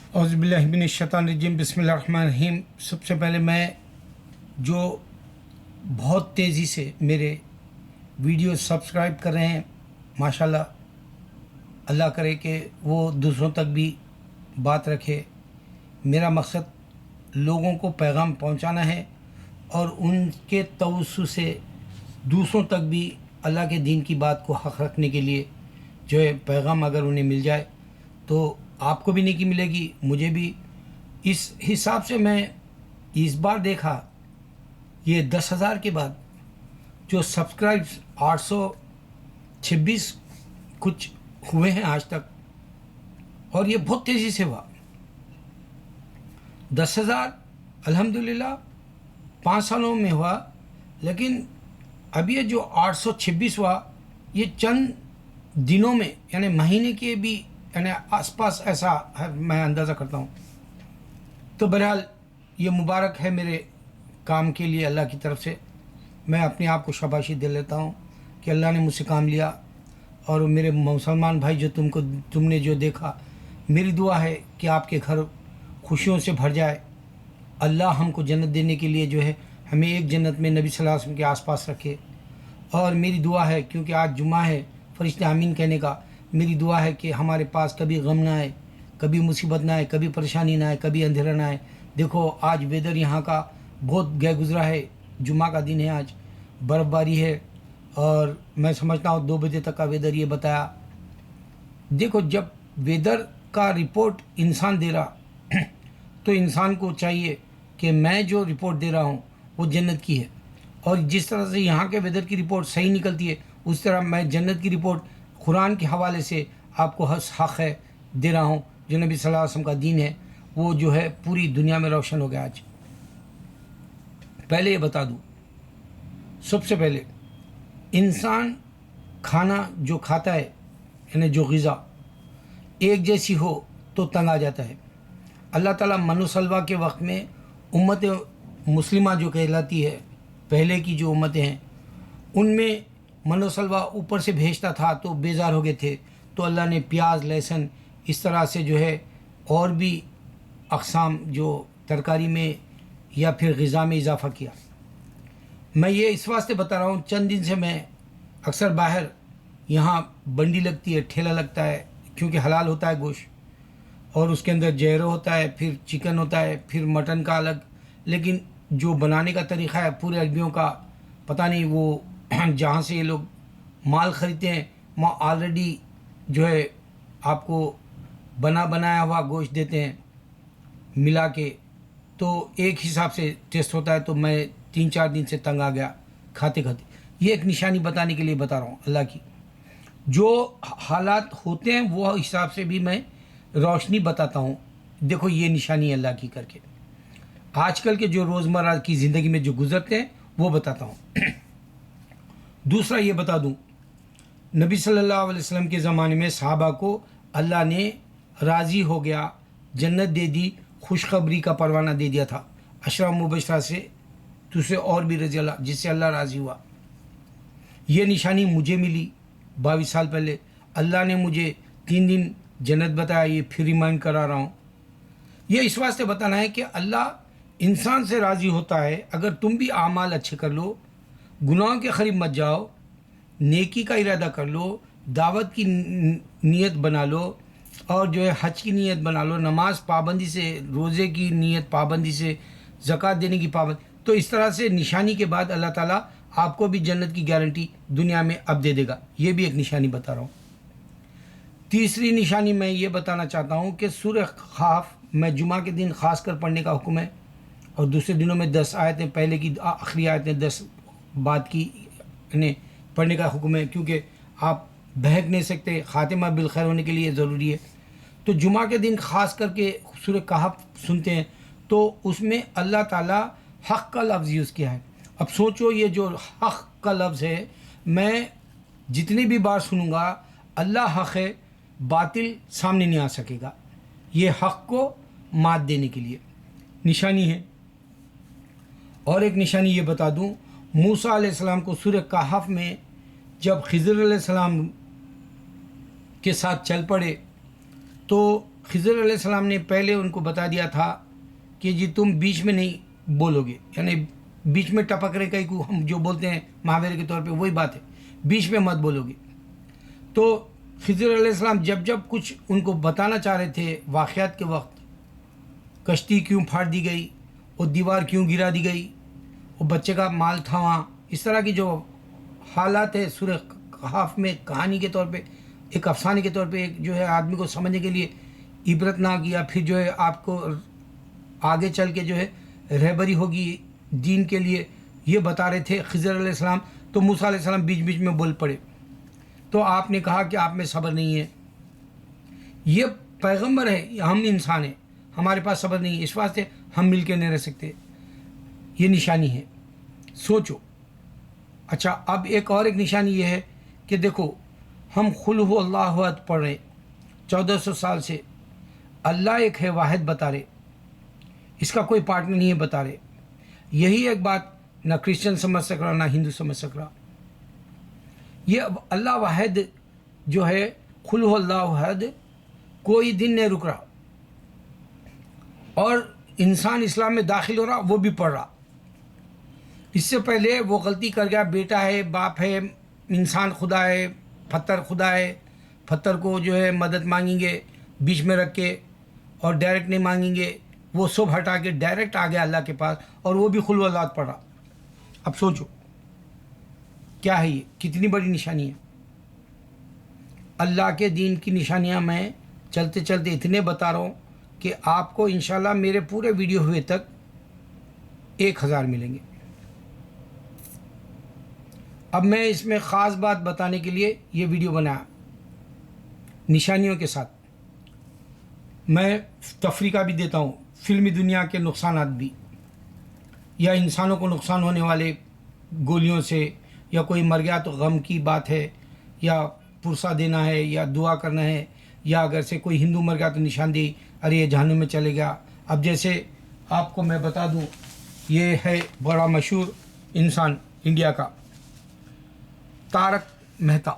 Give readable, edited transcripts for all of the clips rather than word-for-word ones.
اعوذ باللہ من الشیطان الرجیم، بسم اللہ الرحمن الرحیم۔ سب سے پہلے میں جو بہت تیزی سے میرے ویڈیو سبسکرائب کر رہے ہیں، ماشاءاللہ، اللہ کرے کہ وہ دوسروں تک بھی بات رکھے۔ میرا مقصد لوگوں کو پیغام پہنچانا ہے اور ان کے توسط سے دوسروں تک بھی اللہ کے دین کی بات کو حق رکھنے کے لیے جو ہے پیغام اگر انہیں مل جائے تو آپ کو بھی نیکی ملے گی، مجھے بھی۔ اس حساب سے میں اس بار دیکھا یہ 10,000 کے بعد جو سبسکرائب 826 کچھ ہوئے ہیں آج تک، اور یہ بہت تیزی سے ہوا۔ 10,000 الحمدللہ 5 سالوں میں ہوا، لیکن اب یہ جو 826 ہوا یہ چند دنوں میں، یعنی مہینے کے بھی یعنی آس پاس ایسا ہے، میں اندازہ کرتا ہوں۔ تو بہرحال یہ مبارک ہے میرے کام کے لیے، اللہ کی طرف سے میں اپنے آپ کو شاباشی دے لیتا ہوں کہ اللہ نے مجھ سے کام لیا۔ اور میرے مسلمان بھائی جو تم نے جو دیکھا، میری دعا ہے کہ آپ کے گھر خوشیوں سے بھر جائے۔ اللہ ہم کو جنت دینے کے لیے جو ہے ہمیں ایک جنت میں نبی صلی اللہ علیہ وسلم کے آس پاس رکھے۔ اور میری دعا ہے، کیونکہ آج جمعہ ہے فرشتے آمین کہنے کا، میری دعا ہے کہ ہمارے پاس کبھی غم نہ آئے، کبھی مصیبت نہ آئے، کبھی پریشانی نہ آئے، کبھی اندھیرا نہ آئے۔ دیکھو آج ویدر یہاں کا بہت گئے گزرا ہے، جمعہ کا دن ہے، آج برف باری ہے، اور میں سمجھتا ہوں 2 بجے تک کا ویدر یہ بتایا۔ دیکھو جب ویدر کا رپورٹ انسان دے رہا تو انسان کو چاہیے کہ میں جو رپورٹ دے رہا ہوں وہ جنت کی ہے، اور جس طرح سے یہاں کے ویدر کی رپورٹ صحیح نکلتی ہے اس طرح میں جنت کی رپورٹ قرآن کے حوالے سے آپ کو حق ہے دے رہا ہوں۔ جو نبی صلی اللہ علیہ وسلم کا دین ہے وہ جو ہے پوری دنیا میں روشن ہو گیا آج۔ پہلے یہ بتا دوں، سب سے پہلے انسان کھانا جو کھاتا ہے، یعنی جو غذا ایک جیسی ہو تو تنگ آ جاتا ہے۔ اللہ تعالیٰ من و سلوہ کے وقت میں امت مسلمہ جو کہلاتی ہے، پہلے کی جو امتیں ہیں، ان میں من و سلوہ اوپر سے بھیجتا تھا تو بیزار ہو گئے تھے، تو اللہ نے پیاز، لہسن، اس طرح سے جو ہے اور بھی اقسام جو ترکاری میں یا پھر غذا میں اضافہ کیا۔ میں یہ اس واسطے بتا رہا ہوں، چند دن سے میں اکثر باہر یہاں بنڈی لگتی ہے، ٹھیلا لگتا ہے، کیونکہ حلال ہوتا ہے گوشت، اور اس کے اندر جہرو ہوتا ہے، پھر چکن ہوتا ہے، پھر مٹن کا الگ، لیکن جو بنانے کا طریقہ ہے پورے عربیوں کا پتہ نہیں، وہ جہاں سے یہ لوگ مال خریدتے ہیں وہاں آلریڈی جو ہے آپ کو بنایا ہوا گوشت دیتے ہیں ملا کے، تو ایک حساب سے ٹیسٹ ہوتا ہے۔ تو میں 3-4 دن سے تنگ آ گیا کھاتے کھاتے۔ یہ ایک نشانی بتانے کے لیے بتا رہا ہوں اللہ کی، جو حالات ہوتے ہیں وہ حساب سے بھی میں روشنی بتاتا ہوں۔ دیکھو یہ نشانی اللہ کی کر کے آج کل کے جو روزمرہ کی زندگی میں جو گزرتے ہیں وہ بتاتا ہوں۔ دوسرا یہ بتا دوں، نبی صلی اللہ علیہ وسلم کے زمانے میں صحابہ کو اللہ نے راضی ہو گیا، جنت دے دی، خوشخبری کا پروانہ دے دیا تھا 10 مبشرہ سے، دوسرے اور بھی رضی اللہ، جس سے اللہ راضی ہوا۔ یہ نشانی مجھے ملی 22 سال پہلے، اللہ نے مجھے 3 دن جنت بتایا، یہ پھر ریمائنڈ کرا رہا ہوں۔ یہ اس واسطے بتانا ہے کہ اللہ انسان سے راضی ہوتا ہے اگر تم بھی اعمال اچھے کر لو، گناہوں کے قریب مت جاؤ، نیکی کا ارادہ کر لو، دعوت کی نیت بنا لو، اور جو ہے حج کی نیت بنا لو، نماز پابندی سے، روزے کی نیت پابندی سے، زکوٰۃ دینے کی پابندی، تو اس طرح سے نشانی کے بعد اللہ تعالیٰ آپ کو بھی جنت کی گارنٹی دنیا میں اب دے دے گا۔ یہ بھی ایک نشانی بتا رہا ہوں۔ تیسری نشانی میں یہ بتانا چاہتا ہوں کہ سورہ قاف میں جمعہ کے دن خاص کر پڑھنے کا حکم ہے، اور دوسرے دنوں میں 10 آیتیں، پہلے کی آخری آیتیں 10 بعد کی پڑھنے کا حکم ہے، کیونکہ آپ بہک نہیں سکتے، خاتمہ بالخیر ہونے کے لیے ضروری ہے۔ تو جمعہ کے دن خاص کر کے سورہ کہف سنتے ہیں تو اس میں اللہ تعالیٰ حق کا لفظ یوز کیا ہے۔ اب سوچو یہ جو حق کا لفظ ہے، میں جتنی بھی بار سنوں گا اللہ حق ہے، باطل سامنے نہیں آ سکے گا، یہ حق کو مات دینے کے لیے نشانی ہے۔ اور ایک نشانی یہ بتا دوں، موسیٰ علیہ السلام کو سورہ کہف میں جب خضر علیہ السلام کے ساتھ چل پڑے تو خضر علیہ السلام نے پہلے ان کو بتا دیا تھا کہ جی تم بیچ میں نہیں بولو گے، یعنی بیچ میں ٹپک رہے کہیں کو ہم جو بولتے ہیں محاورے کے طور پہ وہی بات ہے، بیچ میں مت بولو گے۔ تو خضر علیہ السلام جب کچھ ان کو بتانا چاہ رہے تھے واقعات کے وقت، کشتی کیوں پھاڑ دی گئی، وہ دیوار کیوں گرا دی گئی، وہ بچے کا مال تھا وہاں، اس طرح کی جو حالات ہے سورہ کہف میں کہانی کے طور پہ، ایک افسانے کے طور پہ، ایک جو ہے آدمی کو سمجھنے کے لیے عبرتناک، یا پھر جو ہے آپ کو آگے چل کے جو ہے رہبری ہوگی دین کے لیے، یہ بتا رہے تھے خضر علیہ السلام۔ تو موسیٰ علیہ السلام بیچ بیچ میں بول پڑے، تو آپ نے کہا کہ آپ میں صبر نہیں ہے، یہ پیغمبر ہے، ہم انسان ہیں، ہمارے پاس صبر نہیں ہے، اس واسطے ہم مل کے نہیں رہ سکتے، یہ نشانی ہے، سوچو۔ اچھا، اب ایک نشانی یہ ہے کہ دیکھو ہم قل هو اللہ احد پڑھ رہے 1400 سال سے، اللہ ایک ہے، واحد بتا رہے، اس کا کوئی پارٹنر نہیں ہے بتا رہے۔ یہی ایک بات نہ کرسچن سمجھ سک رہا، نہ ہندو سمجھ سک رہا۔ یہ اللہ واحد جو ہے قل هو اللہ احد، کوئی دن نہیں رک رہا، اور انسان اسلام میں داخل ہو رہا وہ بھی پڑھ رہا۔ اس سے پہلے وہ غلطی کر گیا، بیٹا ہے، باپ ہے، انسان خدا ہے، پتھر خدا ہے، پتھر کو جو ہے مدد مانگیں گے بیچ میں رکھ کے، اور ڈائریکٹ نہیں مانگیں گے، وہ سب ہٹا کے ڈائریکٹ آ گیا اللہ کے پاس، اور وہ بھی قل هو اللہ پڑھ رہا۔ اب سوچو کیا ہے، یہ کتنی بڑی نشانی ہے۔ اللہ کے دین کی نشانیاں میں چلتے چلتے اتنے بتا رہا ہوں کہ آپ کو انشاءاللہ میرے پورے ویڈیو ہوئے تک 1000 ملیں گے۔ اب میں اس میں خاص بات بتانے کے لیے یہ ویڈیو بنایا نشانیوں کے ساتھ۔ میں تفریح کا بھی دیتا ہوں، فلمی دنیا کے نقصانات بھی، یا انسانوں کو نقصان ہونے والے گولیوں سے، یا کوئی مر گیا تو غم کی بات ہے، یا پرسہ دینا ہے، یا دعا کرنا ہے، یا اگر سے کوئی ہندو مر گیا تو نشاندہی، ارے یہ جہنم میں چلے گیا۔ اب جیسے آپ کو میں بتا دوں، یہ ہے بڑا مشہور انسان انڈیا کا تارک مہتا،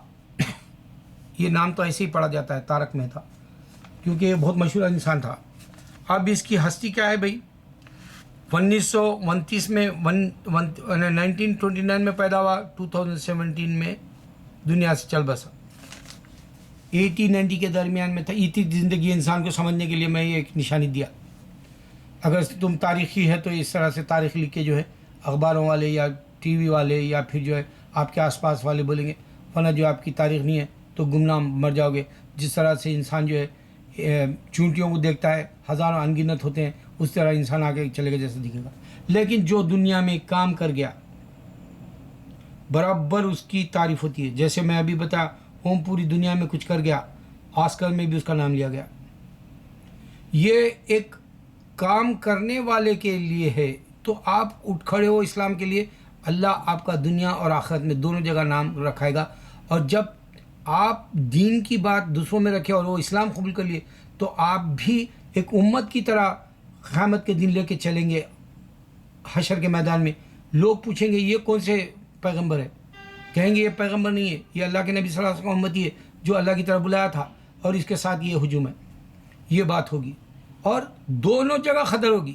یہ نام تو ایسے ہی پڑھا جاتا ہے تارک مہتا، کیونکہ یہ بہت مشہور انسان تھا۔ اب اس کی ہستی کیا ہے بھائی، 1929 میں 1929 میں پیدا ہوا، 2017 میں دنیا سے چل بسا، 80-90 کے درمیان میں تھا۔ اتنی زندگی انسان کو سمجھنے کے لیے میں یہ ایک نشانی دیا۔ اگر تم تاریخی ہے تو اس طرح سے تاریخ لکھ کے جو ہے اخباروں والے یا ٹی وی والے یا پھر جو ہے آپ کے آس پاس والے بولیں گے، ورنہ جو آپ کی تاریخ نہیں ہے تو گمنام مر جاؤ گے۔ جس طرح سے انسان جو ہے چونٹیوں کو دیکھتا ہے، ہزاروں انگنت ہوتے ہیں، اس طرح انسان آگے چلے گا جیسے دکھے گا۔ لیکن جو دنیا میں کام کر گیا برابر اس کی تعریف ہوتی ہے۔ جیسے میں ابھی بتا اوم پوری دنیا میں کچھ کر گیا، آسکر میں بھی اس کا نام لیا گیا۔ یہ ایک کام کرنے والے کے لیے ہے، تو آپ اٹھ کھڑے ہو اسلام کے لیے، اللہ آپ کا دنیا اور آخرت میں دونوں جگہ نام رکھائے گا۔ اور جب آپ دین کی بات دوسروں میں رکھے اور وہ اسلام قبول کر لیے، تو آپ بھی ایک امت کی طرح قیامت کے دن لے کے چلیں گے حشر کے میدان میں۔ لوگ پوچھیں گے یہ کون سے پیغمبر ہے، کہیں گے یہ پیغمبر نہیں ہے، یہ اللہ کے نبی صلی اللہ علیہ وسلم کا امتی ہے جو اللہ کی طرف بلایا تھا، اور اس کے ساتھ یہ ہجوم ہے۔ یہ بات ہوگی، اور دونوں جگہ خطر ہوگی،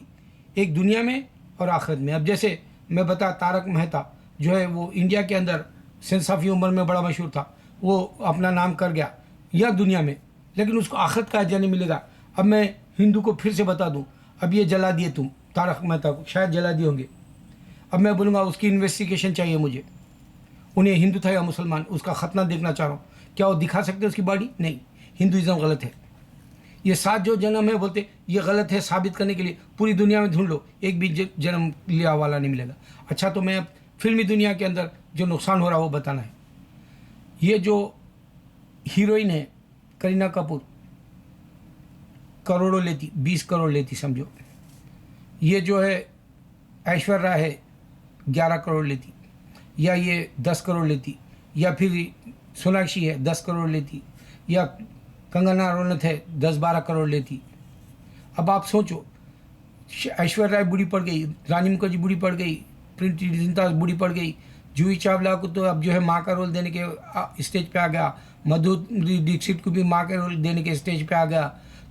ایک دنیا میں اور آخرت میں۔ اب جیسے میں بتا تارک مہتا جو ہے وہ انڈیا کے اندر صافی عمر میں بڑا مشہور تھا، وہ اپنا نام کر گیا یا دنیا میں، لیکن اس کو آخرت کا اجر نہیں ملے گا۔ اب میں ہندو کو پھر سے بتا دوں، اب یہ جلا دیے تم تارک مہتا کو، شاید جلا دیے ہوں گے۔ اب میں بولوں گا اس کی انویسٹیگیشن چاہیے مجھے، انہیں ہندو تھا یا مسلمان، اس کا ختنہ دیکھنا چاہ رہا ہوں۔ کیا وہ دکھا سکتے اس کی باڈی؟ نہیں، ہندوازم غلط ہے۔ یہ 7 جو جنم ہے بولتے یہ غلط ہے، ثابت کرنے کے لیے پوری دنیا میں ڈھونڈ لو، ایک بھی جنم لیا والا نہیں ملے گا۔ اچھا، تو میں فلمی دنیا کے اندر جو نقصان ہو رہا وہ بتانا ہے۔ یہ جو ہیروئن ہے کرینہ کپور، کروڑوں لیتی، 20 کروڑ لیتی سمجھو۔ یہ جو ہے ایشور رائے ہے 11 کروڑ لیتی، یا یہ 10 کروڑ لیتی، یا پھر سوناکشی ہے 10 کروڑ لیتی، یا کنگنا رنوت ہے 10-12 کروڑ لیتی۔ اب آپ سوچو، ایشور رائے بوڑھی پڑ گئی، رانی مکھرجی بوڑھی پڑ گئی، پریتی زنتا بوڑھی پڑ گئی، جوہی چاولہ کو تو اب جو ہے ماں کا رول دینے کے اسٹیج پہ آ گیا، مدھوری ڈکشت کو بھی ماں کے رول دینے کے اسٹیج پہ آ گیا۔